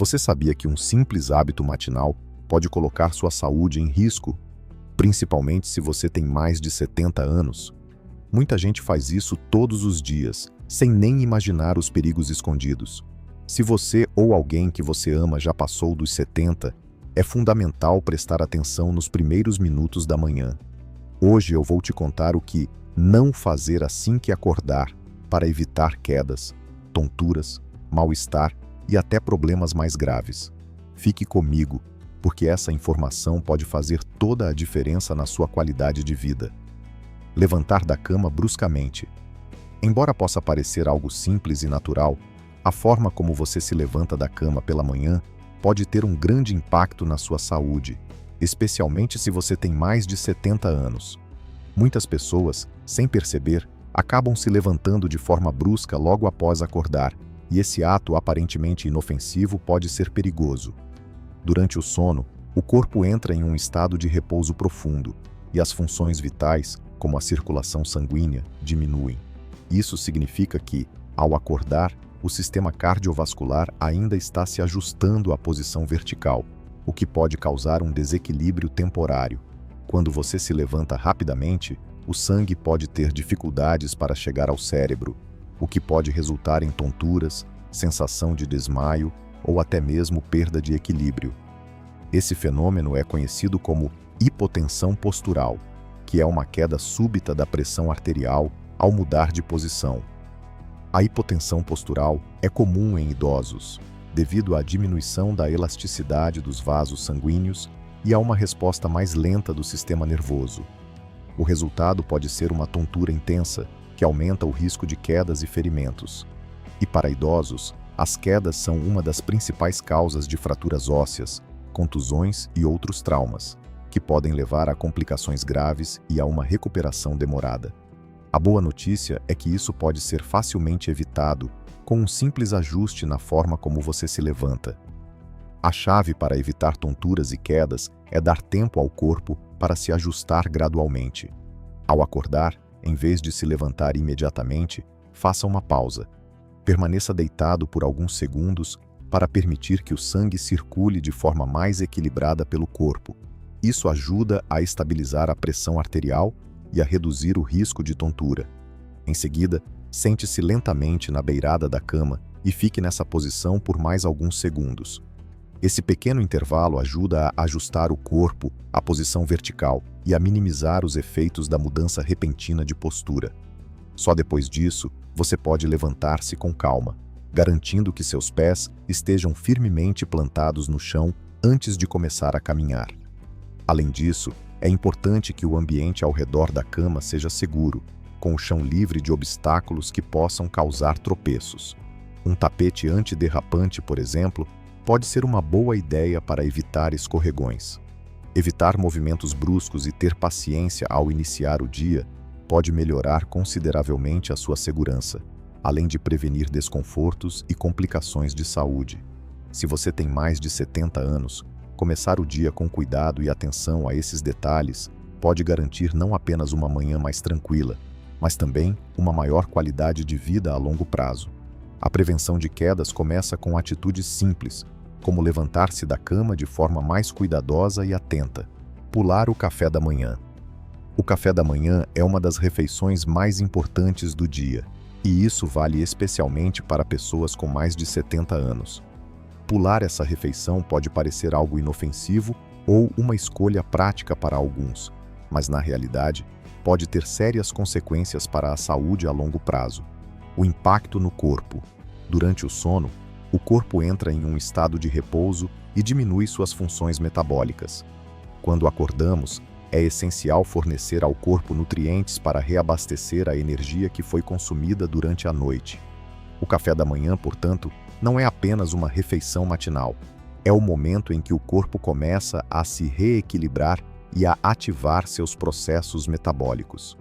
Você sabia que um simples hábito matinal pode colocar sua saúde em risco, principalmente se você tem mais de 70 anos? Muita gente faz isso todos os dias, sem nem imaginar os perigos escondidos. Se você ou alguém que você ama já passou dos 70, é fundamental prestar atenção nos primeiros minutos da manhã. Hoje eu vou te contar o que não fazer assim que acordar para evitar quedas, tonturas, mal-estar e até problemas mais graves. Fique comigo, porque essa informação pode fazer toda a diferença na sua qualidade de vida. Levantar da cama bruscamente. Embora possa parecer algo simples e natural, a forma como você se levanta da cama pela manhã pode ter um grande impacto na sua saúde, especialmente se você tem mais de 70 anos. Muitas pessoas, sem perceber, acabam se levantando de forma brusca logo após acordar, e esse ato aparentemente inofensivo pode ser perigoso. Durante o sono, o corpo entra em um estado de repouso profundo, e as funções vitais, como a circulação sanguínea, diminuem. Isso significa que, ao acordar, o sistema cardiovascular ainda está se ajustando à posição vertical, o que pode causar um desequilíbrio temporário. Quando você se levanta rapidamente, o sangue pode ter dificuldades para chegar ao cérebro, o que pode resultar em tonturas, sensação de desmaio ou até mesmo perda de equilíbrio. Esse fenômeno é conhecido como hipotensão postural, que é uma queda súbita da pressão arterial ao mudar de posição. A hipotensão postural é comum em idosos, devido à diminuição da elasticidade dos vasos sanguíneos e a uma resposta mais lenta do sistema nervoso. O resultado pode ser uma tontura intensa, que aumenta o risco de quedas e ferimentos. E para idosos, as quedas são uma das principais causas de fraturas ósseas, contusões e outros traumas, que podem levar a complicações graves e a uma recuperação demorada. A boa notícia é que isso pode ser facilmente evitado com um simples ajuste na forma como você se levanta. A chave para evitar tonturas e quedas é dar tempo ao corpo para se ajustar gradualmente. Ao acordar, em vez de se levantar imediatamente, faça uma pausa. Permaneça deitado por alguns segundos para permitir que o sangue circule de forma mais equilibrada pelo corpo. Isso ajuda a estabilizar a pressão arterial e a reduzir o risco de tontura. Em seguida, sente-se lentamente na beirada da cama e fique nessa posição por mais alguns segundos. Esse pequeno intervalo ajuda a ajustar o corpo à posição vertical e a minimizar os efeitos da mudança repentina de postura. Só depois disso, você pode levantar-se com calma, garantindo que seus pés estejam firmemente plantados no chão antes de começar a caminhar. Além disso, é importante que o ambiente ao redor da cama seja seguro, com o chão livre de obstáculos que possam causar tropeços. Um tapete antiderrapante, por exemplo, pode ser uma boa ideia para evitar escorregões. Evitar movimentos bruscos e ter paciência ao iniciar o dia pode melhorar consideravelmente a sua segurança, além de prevenir desconfortos e complicações de saúde. Se você tem mais de 70 anos, começar o dia com cuidado e atenção a esses detalhes pode garantir não apenas uma manhã mais tranquila, mas também uma maior qualidade de vida a longo prazo. A prevenção de quedas começa com atitudes simples, como levantar-se da cama de forma mais cuidadosa e atenta. Pular o café da manhã. O café da manhã é uma das refeições mais importantes do dia, e isso vale especialmente para pessoas com mais de 70 anos. Pular essa refeição pode parecer algo inofensivo ou uma escolha prática para alguns, mas na realidade pode ter sérias consequências para a saúde a longo prazo. O impacto no corpo. Durante o sono, o corpo entra em um estado de repouso e diminui suas funções metabólicas. Quando acordamos, é essencial fornecer ao corpo nutrientes para reabastecer a energia que foi consumida durante a noite. O café da manhã, portanto, não é apenas uma refeição matinal. É o momento em que o corpo começa a se reequilibrar e a ativar seus processos metabólicos.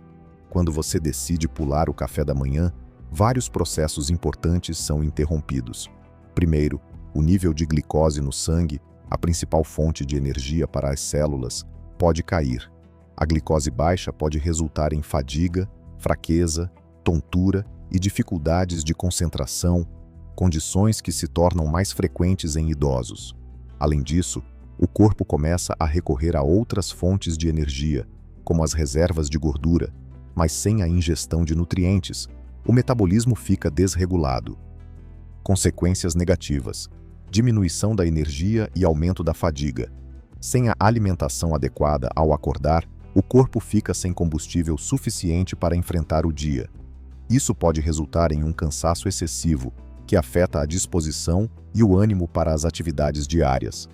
Quando você decide pular o café da manhã, vários processos importantes são interrompidos. Primeiro, o nível de glicose no sangue, a principal fonte de energia para as células, pode cair. A glicose baixa pode resultar em fadiga, fraqueza, tontura e dificuldades de concentração, condições que se tornam mais frequentes em idosos. Além disso, o corpo começa a recorrer a outras fontes de energia, como as reservas de gordura, mas sem a ingestão de nutrientes, o metabolismo fica desregulado. Consequências negativas: diminuição da energia e aumento da fadiga. Sem a alimentação adequada ao acordar, o corpo fica sem combustível suficiente para enfrentar o dia. Isso pode resultar em um cansaço excessivo, que afeta a disposição e o ânimo para as atividades diárias.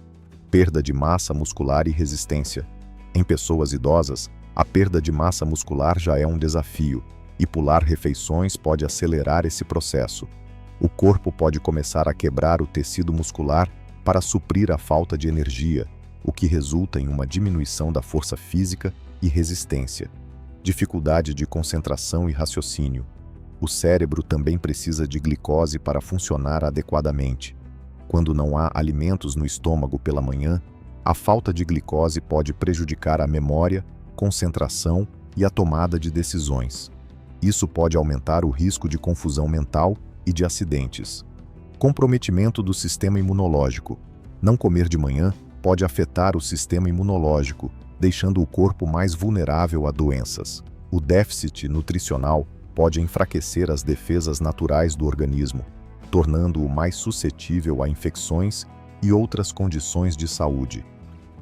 Perda de massa muscular e resistência. Em pessoas idosas, a perda de massa muscular já é um desafio, e pular refeições pode acelerar esse processo. O corpo pode começar a quebrar o tecido muscular para suprir a falta de energia, o que resulta em uma diminuição da força física e resistência. Dificuldade de concentração e raciocínio. O cérebro também precisa de glicose para funcionar adequadamente. Quando não há alimentos no estômago pela manhã, a falta de glicose pode prejudicar a memória, concentração e a tomada de decisões. Isso pode aumentar o risco de confusão mental e de acidentes. Comprometimento do sistema imunológico. Não comer de manhã pode afetar o sistema imunológico, deixando o corpo mais vulnerável a doenças. O déficit nutricional pode enfraquecer as defesas naturais do organismo, tornando-o mais suscetível a infecções e outras condições de saúde.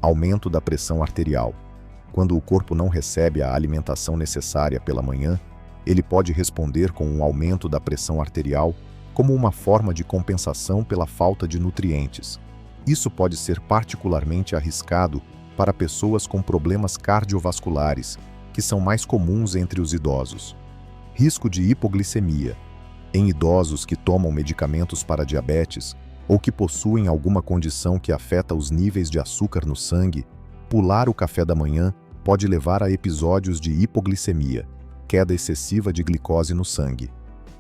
Aumento da pressão arterial. Quando o corpo não recebe a alimentação necessária pela manhã, ele pode responder com um aumento da pressão arterial como uma forma de compensação pela falta de nutrientes. Isso pode ser particularmente arriscado para pessoas com problemas cardiovasculares, que são mais comuns entre os idosos. Risco de hipoglicemia. Em idosos que tomam medicamentos para diabetes ou que possuem alguma condição que afeta os níveis de açúcar no sangue, pular o café da manhã pode levar a episódios de hipoglicemia, queda excessiva de glicose no sangue.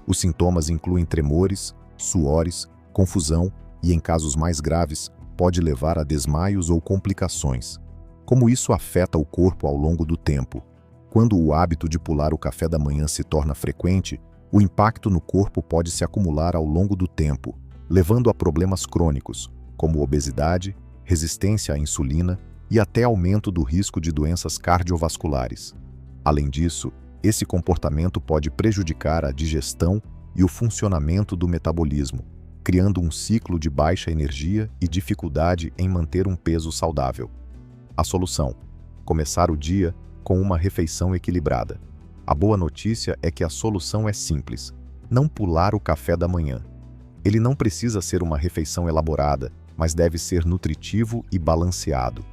Os sintomas incluem tremores, suores, confusão e, em casos mais graves, pode levar a desmaios ou complicações. Como isso afeta o corpo ao longo do tempo? Quando o hábito de pular o café da manhã se torna frequente, o impacto no corpo pode se acumular ao longo do tempo, levando a problemas crônicos, como obesidade, resistência à insulina e até aumento do risco de doenças cardiovasculares. Além disso, esse comportamento pode prejudicar a digestão e o funcionamento do metabolismo, criando um ciclo de baixa energia e dificuldade em manter um peso saudável. A solução: começar o dia com uma refeição equilibrada. A boa notícia é que a solução é simples: não pular o café da manhã. Ele não precisa ser uma refeição elaborada, mas deve ser nutritivo e balanceado.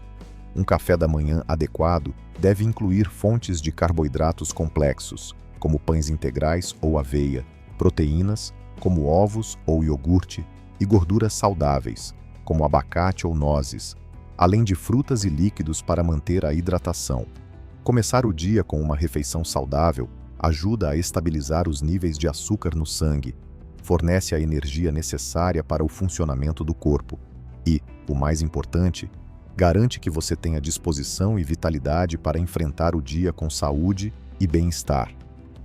Um café da manhã adequado deve incluir fontes de carboidratos complexos, como pães integrais ou aveia, proteínas, como ovos ou iogurte, e gorduras saudáveis, como abacate ou nozes, além de frutas e líquidos para manter a hidratação. Começar o dia com uma refeição saudável ajuda a estabilizar os níveis de açúcar no sangue, fornece a energia necessária para o funcionamento do corpo e, o mais importante, garante que você tenha disposição e vitalidade para enfrentar o dia com saúde e bem-estar.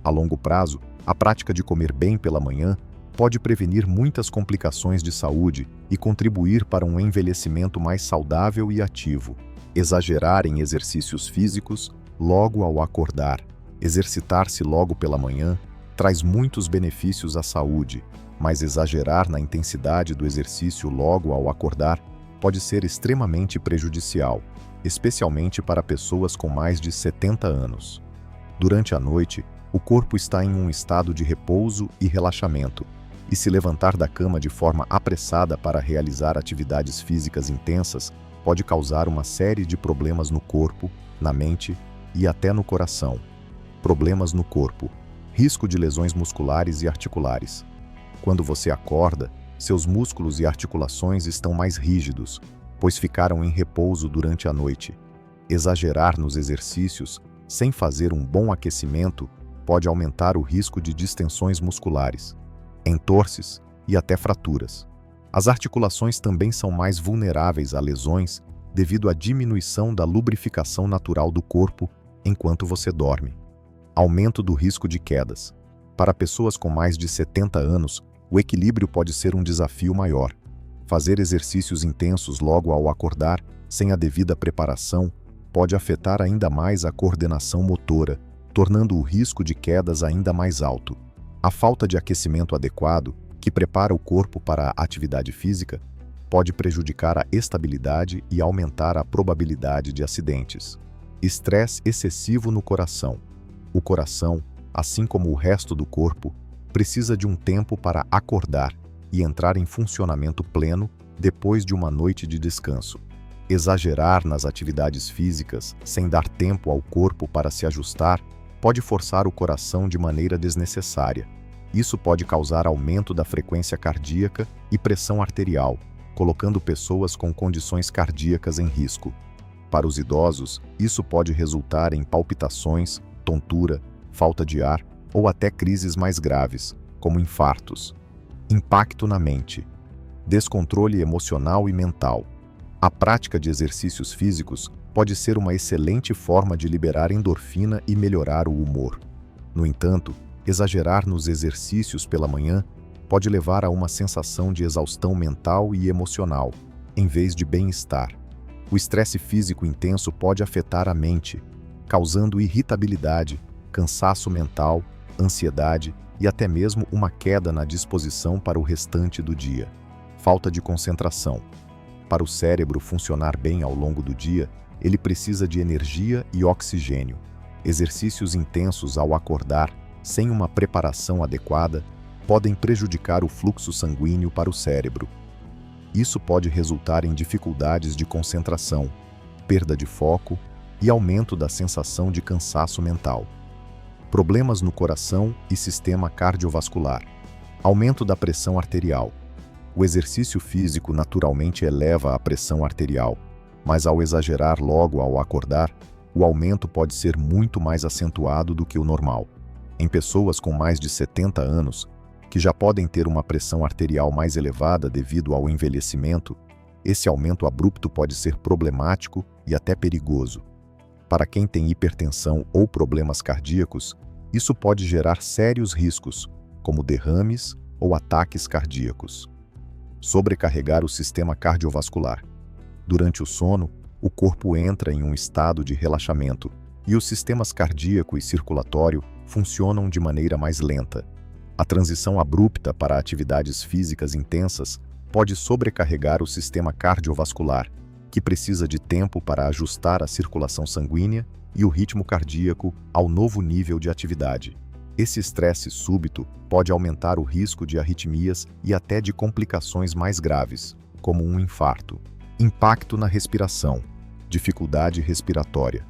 A longo prazo, a prática de comer bem pela manhã pode prevenir muitas complicações de saúde e contribuir para um envelhecimento mais saudável e ativo. Exagerar em exercícios físicos logo ao acordar. Exercitar-se logo pela manhã traz muitos benefícios à saúde, mas exagerar na intensidade do exercício logo ao acordar pode ser extremamente prejudicial, especialmente para pessoas com mais de 70 anos. Durante a noite, o corpo está em um estado de repouso e relaxamento, e se levantar da cama de forma apressada para realizar atividades físicas intensas pode causar uma série de problemas no corpo, na mente e até no coração. Problemas no corpo. Risco de lesões musculares e articulares. Quando você acorda, seus músculos e articulações estão mais rígidos, pois ficaram em repouso durante a noite. Exagerar nos exercícios, sem fazer um bom aquecimento, pode aumentar o risco de distensões musculares, entorses e até fraturas. As articulações também são mais vulneráveis a lesões devido à diminuição da lubrificação natural do corpo enquanto você dorme. Aumento do risco de quedas. Para pessoas com mais de 70 anos, O equilíbrio pode ser um desafio maior. Fazer exercícios intensos logo ao acordar, sem a devida preparação, pode afetar ainda mais a coordenação motora, tornando o risco de quedas ainda mais alto. A falta de aquecimento adequado, que prepara o corpo para a atividade física, pode prejudicar a estabilidade e aumentar a probabilidade de acidentes. Estresse excessivo no coração. O coração, assim como o resto do corpo, precisa de um tempo para acordar e entrar em funcionamento pleno depois de uma noite de descanso. Exagerar nas atividades físicas sem dar tempo ao corpo para se ajustar pode forçar o coração de maneira desnecessária. Isso pode causar aumento da frequência cardíaca e pressão arterial, colocando pessoas com condições cardíacas em risco. Para os idosos, isso pode resultar em palpitações, tontura, falta de ar ou até crises mais graves, como infartos. Impacto na mente. Descontrole emocional e mental. A prática de exercícios físicos pode ser uma excelente forma de liberar endorfina e melhorar o humor. No entanto, exagerar nos exercícios pela manhã pode levar a uma sensação de exaustão mental e emocional, em vez de bem-estar. O estresse físico intenso pode afetar a mente, causando irritabilidade, cansaço mental, ansiedade e até mesmo uma queda na disposição para o restante do dia. Falta de concentração. Para o cérebro funcionar bem ao longo do dia, ele precisa de energia e oxigênio. Exercícios intensos ao acordar, sem uma preparação adequada, podem prejudicar o fluxo sanguíneo para o cérebro. Isso pode resultar em dificuldades de concentração, perda de foco e aumento da sensação de cansaço mental. Problemas no coração e sistema cardiovascular. Aumento da pressão arterial. O exercício físico naturalmente eleva a pressão arterial, mas ao exagerar logo ao acordar, o aumento pode ser muito mais acentuado do que o normal. Em pessoas com mais de 70 anos, que já podem ter uma pressão arterial mais elevada devido ao envelhecimento, esse aumento abrupto pode ser problemático e até perigoso. Para quem tem hipertensão ou problemas cardíacos, isso pode gerar sérios riscos, como derrames ou ataques cardíacos. Sobrecarregar o sistema cardiovascular. Durante o sono, o corpo entra em um estado de relaxamento e os sistemas cardíaco e circulatório funcionam de maneira mais lenta. A transição abrupta para atividades físicas intensas pode sobrecarregar o sistema cardiovascular, que precisa de tempo para ajustar a circulação sanguínea e o ritmo cardíaco ao novo nível de atividade. Esse estresse súbito pode aumentar o risco de arritmias e até de complicações mais graves, como um infarto. Impacto na respiração. Dificuldade respiratória.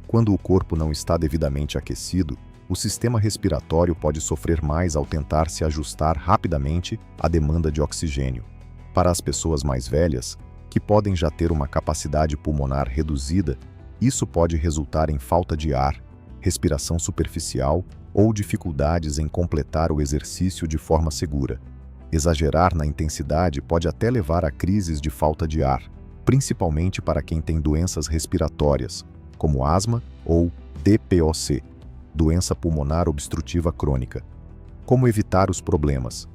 Quando o corpo não está devidamente aquecido, o sistema respiratório pode sofrer mais ao tentar se ajustar rapidamente à demanda de oxigênio. Para as pessoas mais velhas, que podem já ter uma capacidade pulmonar reduzida, isso pode resultar em falta de ar, respiração superficial ou dificuldades em completar o exercício de forma segura. Exagerar na intensidade pode até levar a crises de falta de ar, principalmente para quem tem doenças respiratórias, como asma ou DPOC, doença pulmonar obstrutiva crônica. Como evitar os problemas?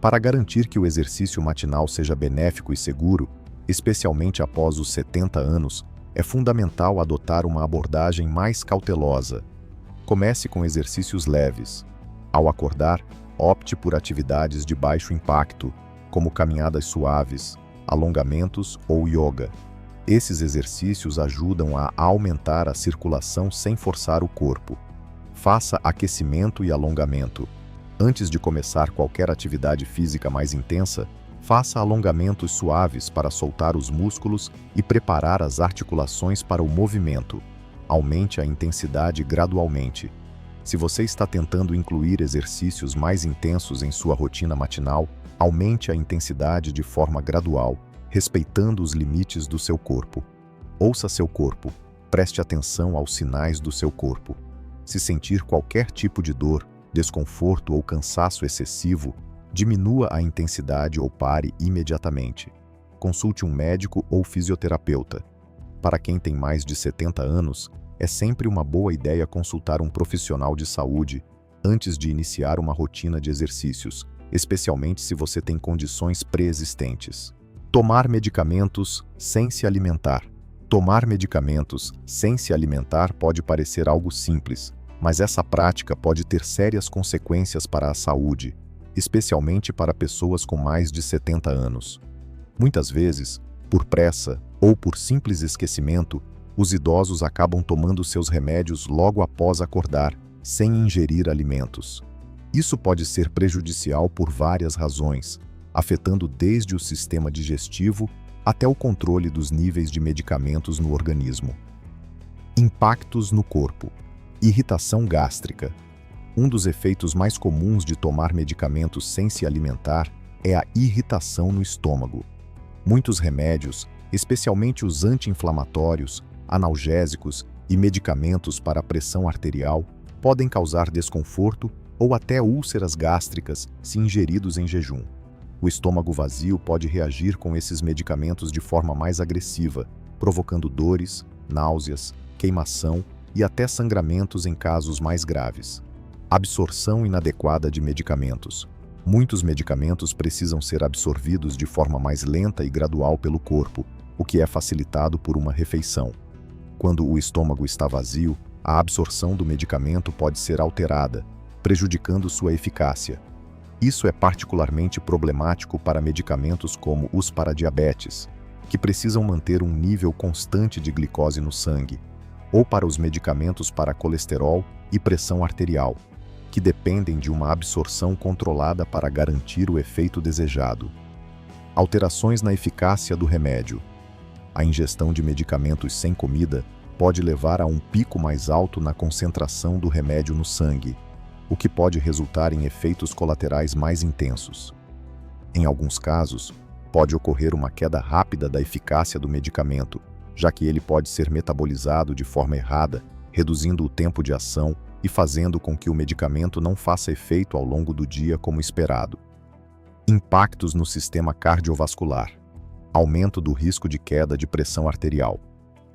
Para garantir que o exercício matinal seja benéfico e seguro, especialmente após os 70 anos, é fundamental adotar uma abordagem mais cautelosa. Comece com exercícios leves. Ao acordar, opte por atividades de baixo impacto, como caminhadas suaves, alongamentos ou yoga. Esses exercícios ajudam a aumentar a circulação sem forçar o corpo. Faça aquecimento e alongamento. Antes de começar qualquer atividade física mais intensa, faça alongamentos suaves para soltar os músculos e preparar as articulações para o movimento. Aumente a intensidade gradualmente. Se você está tentando incluir exercícios mais intensos em sua rotina matinal, aumente a intensidade de forma gradual, respeitando os limites do seu corpo. Ouça seu corpo. Preste atenção aos sinais do seu corpo. Se sentir qualquer tipo de dor, desconforto ou cansaço excessivo, diminua a intensidade ou pare imediatamente. Consulte um médico ou fisioterapeuta. Para quem tem mais de 70 anos, é sempre uma boa ideia consultar um profissional de saúde antes de iniciar uma rotina de exercícios, especialmente se você tem condições pré-existentes. Tomar medicamentos sem se alimentar. Tomar medicamentos sem se alimentar pode parecer algo simples, mas essa prática pode ter sérias consequências para a saúde, especialmente para pessoas com mais de 70 anos. Muitas vezes, por pressa ou por simples esquecimento, os idosos acabam tomando seus remédios logo após acordar, sem ingerir alimentos. Isso pode ser prejudicial por várias razões, afetando desde o sistema digestivo até o controle dos níveis de medicamentos no organismo. Impactos no corpo. Irritação gástrica. Um dos efeitos mais comuns de tomar medicamentos sem se alimentar é a irritação no estômago. Muitos remédios, especialmente os anti-inflamatórios, analgésicos e medicamentos para a pressão arterial, podem causar desconforto ou até úlceras gástricas se ingeridos em jejum. O estômago vazio pode reagir com esses medicamentos de forma mais agressiva, provocando dores, náuseas, queimação e até sangramentos em casos mais graves. Absorção inadequada de medicamentos. Muitos medicamentos precisam ser absorvidos de forma mais lenta e gradual pelo corpo, o que é facilitado por uma refeição. Quando o estômago está vazio, a absorção do medicamento pode ser alterada, prejudicando sua eficácia. Isso é particularmente problemático para medicamentos como os para diabetes, que precisam manter um nível constante de glicose no sangue, ou para os medicamentos para colesterol e pressão arterial, que dependem de uma absorção controlada para garantir o efeito desejado. Alterações na eficácia do remédio. A ingestão de medicamentos sem comida pode levar a um pico mais alto na concentração do remédio no sangue, o que pode resultar em efeitos colaterais mais intensos. Em alguns casos, pode ocorrer uma queda rápida da eficácia do medicamento, já que ele pode ser metabolizado de forma errada, reduzindo o tempo de ação e fazendo com que o medicamento não faça efeito ao longo do dia como esperado. Impactos no sistema cardiovascular. Aumento do risco de queda de pressão arterial.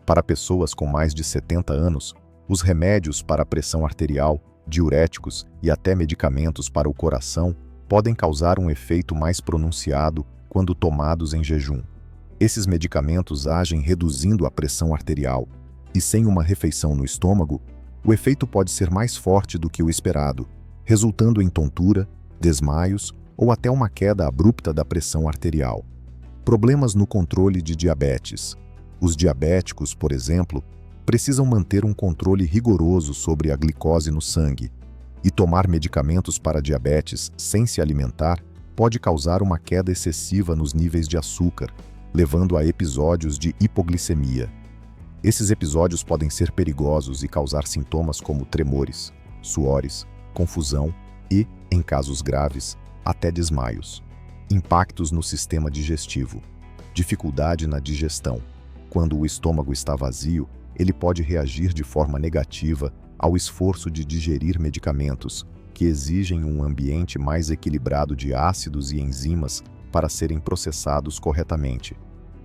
Para pessoas com mais de 70 anos, os remédios para a pressão arterial, diuréticos e até medicamentos para o coração podem causar um efeito mais pronunciado quando tomados em jejum. Esses medicamentos agem reduzindo a pressão arterial, e sem uma refeição no estômago, o efeito pode ser mais forte do que o esperado, resultando em tontura, desmaios ou até uma queda abrupta da pressão arterial. Problemas no controle de diabetes. Os diabéticos, por exemplo, precisam manter um controle rigoroso sobre a glicose no sangue, e tomar medicamentos para diabetes sem se alimentar pode causar uma queda excessiva nos níveis de açúcar, levando a episódios de hipoglicemia. Esses episódios podem ser perigosos e causar sintomas como tremores, suores, confusão e, em casos graves, até desmaios. Impactos no sistema digestivo. Dificuldade na digestão. Quando o estômago está vazio, ele pode reagir de forma negativa ao esforço de digerir medicamentos, que exigem um ambiente mais equilibrado de ácidos e enzimas para serem processados corretamente.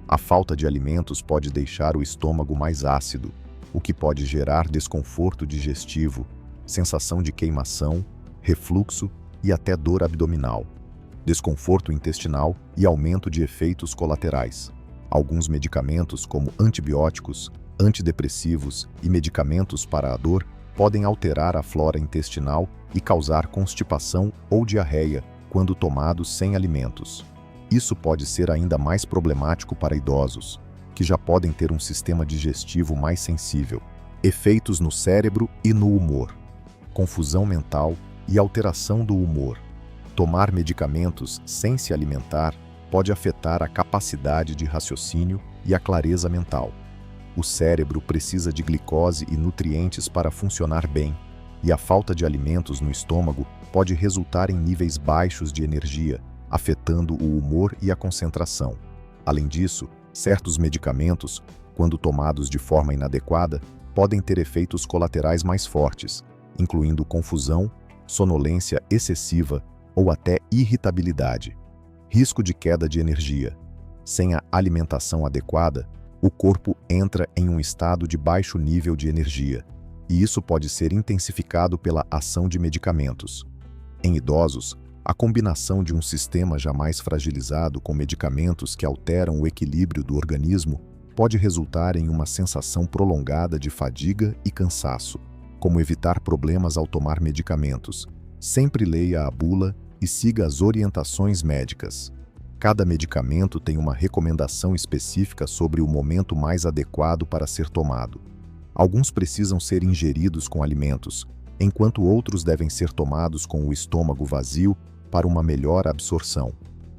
A falta de alimentos pode deixar o estômago mais ácido, o que pode gerar desconforto digestivo, sensação de queimação, refluxo e até dor abdominal, desconforto intestinal e aumento de efeitos colaterais. Alguns medicamentos, como antibióticos, antidepressivos e medicamentos para a dor, podem alterar a flora intestinal e causar constipação ou diarreia quando tomados sem alimentos. Isso pode ser ainda mais problemático para idosos, que já podem ter um sistema digestivo mais sensível. Efeitos no cérebro e no humor. Confusão mental e alteração do humor. Tomar medicamentos sem se alimentar pode afetar a capacidade de raciocínio e a clareza mental. O cérebro precisa de glicose e nutrientes para funcionar bem, e a falta de alimentos no estômago pode resultar em níveis baixos de energia, afetando o humor e a concentração. Além disso, certos medicamentos, quando tomados de forma inadequada, podem ter efeitos colaterais mais fortes, incluindo confusão, sonolência excessiva ou até irritabilidade. Risco de queda de energia. Sem a alimentação adequada, o corpo entra em um estado de baixo nível de energia, e isso pode ser intensificado pela ação de medicamentos. Em idosos, A combinação de um sistema jamais fragilizado com medicamentos que alteram o equilíbrio do organismo pode resultar em uma sensação prolongada de fadiga e cansaço. Como evitar problemas ao tomar medicamentos? Sempre leia a bula e siga as orientações médicas. Cada medicamento tem uma recomendação específica sobre o momento mais adequado para ser tomado. Alguns precisam ser ingeridos com alimentos, enquanto outros devem ser tomados com o estômago vazio para uma melhor absorção.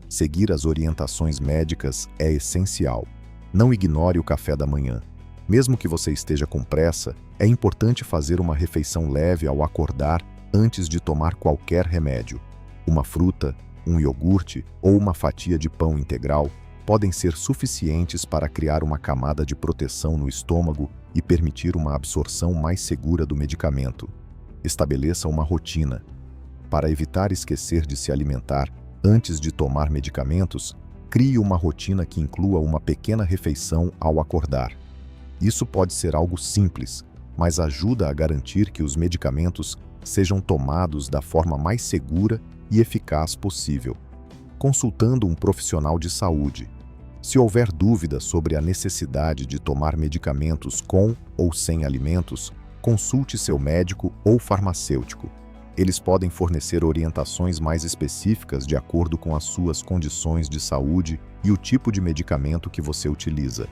Seguir as orientações médicas é essencial. Não ignore o café da manhã. Mesmo que você esteja com pressa, é importante fazer uma refeição leve ao acordar antes de tomar qualquer remédio. Uma fruta, um iogurte ou uma fatia de pão integral podem ser suficientes para criar uma camada de proteção no estômago e permitir uma absorção mais segura do medicamento. Estabeleça uma rotina. Para evitar esquecer de se alimentar antes de tomar medicamentos, crie uma rotina que inclua uma pequena refeição ao acordar. Isso pode ser algo simples, mas ajuda a garantir que os medicamentos sejam tomados da forma mais segura e eficaz possível. Consultando um profissional de saúde. Se houver dúvida sobre a necessidade de tomar medicamentos com ou sem alimentos, consulte seu médico ou farmacêutico. Eles podem fornecer orientações mais específicas de acordo com as suas condições de saúde e o tipo de medicamento que você utiliza.